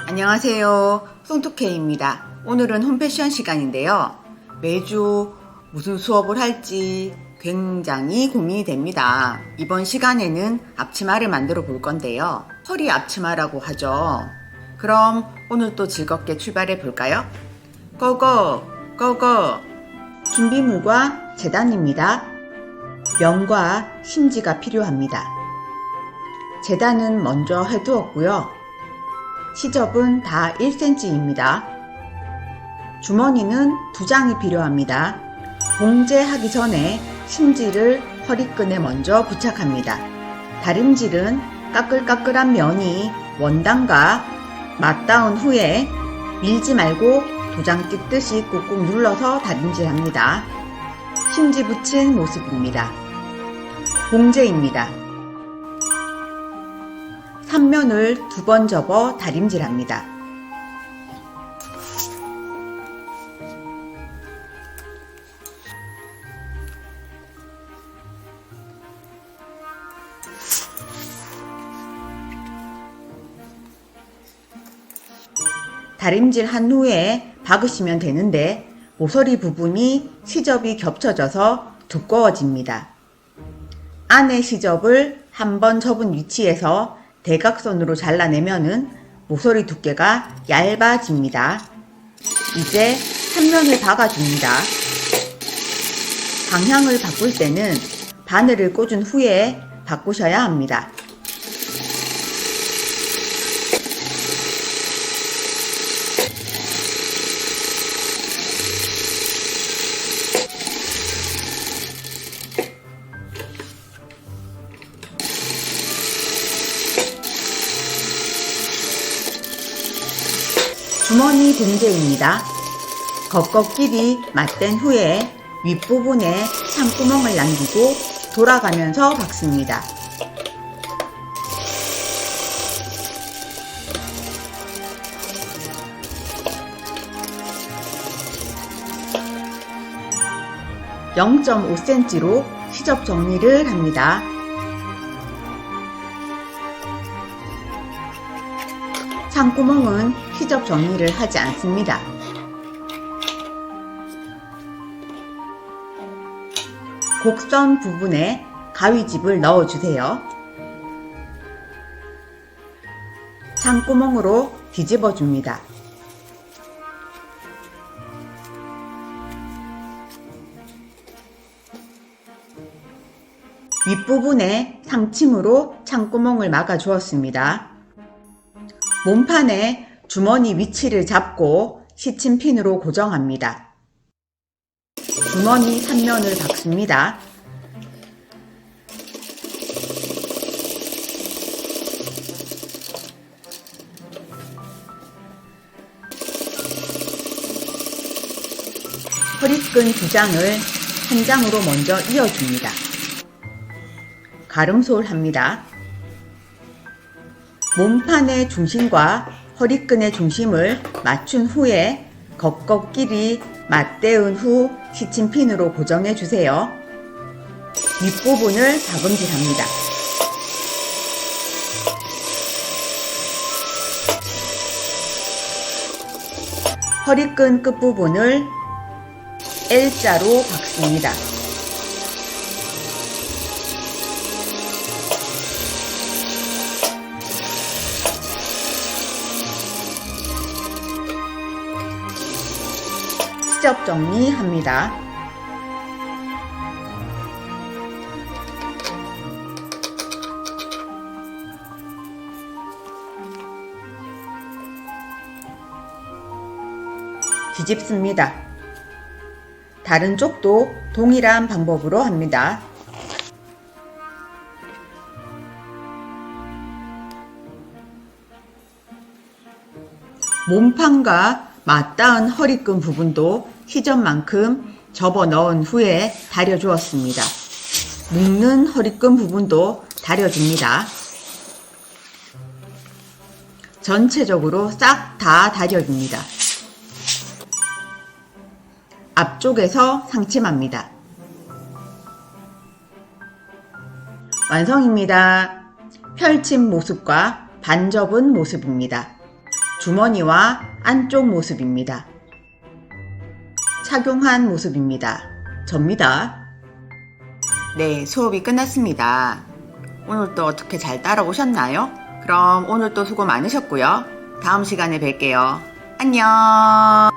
안녕하세요. 송투케이입니다. 오늘은 홈패션 시간인데요. 매주 무슨 수업을 할지 굉장히 고민이 됩니다. 이번 시간에는 앞치마를 만들어 볼 건데요. 허리 앞치마라고 하죠. 그럼 오늘 또 즐겁게 출발해 볼까요? 고고! 고고! 준비물과 재단입니다. 면과 심지가 필요합니다. 재단은 먼저 해두었고요. 시접은 다 1cm입니다. 주머니는 2장이 필요합니다. 봉제하기 전에 심지를 허리끈에 먼저 부착합니다. 다림질은 까끌까끌한 면이 원단과 맞닿은 후에 밀지 말고 도장 찍듯이 꾹꾹 눌러서 다림질합니다. 심지 붙인 모습입니다. 봉제입니다. 3면을 2번 접어 다림질합니다. 다림질 한 후에 박으시면 되는데 모서리 부분이 시접이 겹쳐져서 두꺼워집니다. 안에 시접을 한번 접은 위치에서 대각선으로 잘라내면은 모서리 두께가 얇아집니다. 이제 한 면을 박아줍니다. 방향을 바꿀 때는 바늘을 꽂은 후에 바꾸셔야 합니다. 주머니 봉제입니다. 겉꺾기리 맞댄 후에 윗부분에 창구멍을 남기고 돌아가면서 박습니다. (0.5cm로) 시접 정리를 합니다. 창구멍은 시접 정리를 하지 않습니다. 곡선 부분에 가위집을 넣어주세요. 창구멍으로 뒤집어 줍니다. 윗부분에 상침으로 창구멍을 막아 주었습니다. 몸판에 주머니 위치를 잡고 시침핀으로 고정합니다. 주머니 3면을 박습니다. 허리끈 2장을 한 장으로 먼저 이어줍니다. 가름소를 합니다. 몸판의 중심과 허리끈의 중심을 맞춘 후에 겉꺾기리 맞대은 후 시침핀으로 고정해 주세요. 윗부분을 박음질합니다. 허리끈 끝부분을 L자로 박습니다. 시접 정리합니다. 뒤집습니다. 다른 쪽도 동일한 방법으로 합니다. 몸판과 맞닿은 허리끈 부분도 시접만큼 접어 넣은 후에 다려 주었습니다. 묶는 허리끈 부분도 다려줍니다. 전체적으로 싹 다 다려줍니다. 앞쪽에서 상침합니다. 완성입니다. 펼친 모습과 반접은 모습입니다. 주머니와 안쪽 모습입니다. 착용한 모습입니다. 접니다. 네, 수업이 끝났습니다. 오늘도 어떻게 잘 따라오셨나요? 그럼 오늘도 수고 많으셨고요. 다음 시간에 뵐게요. 안녕!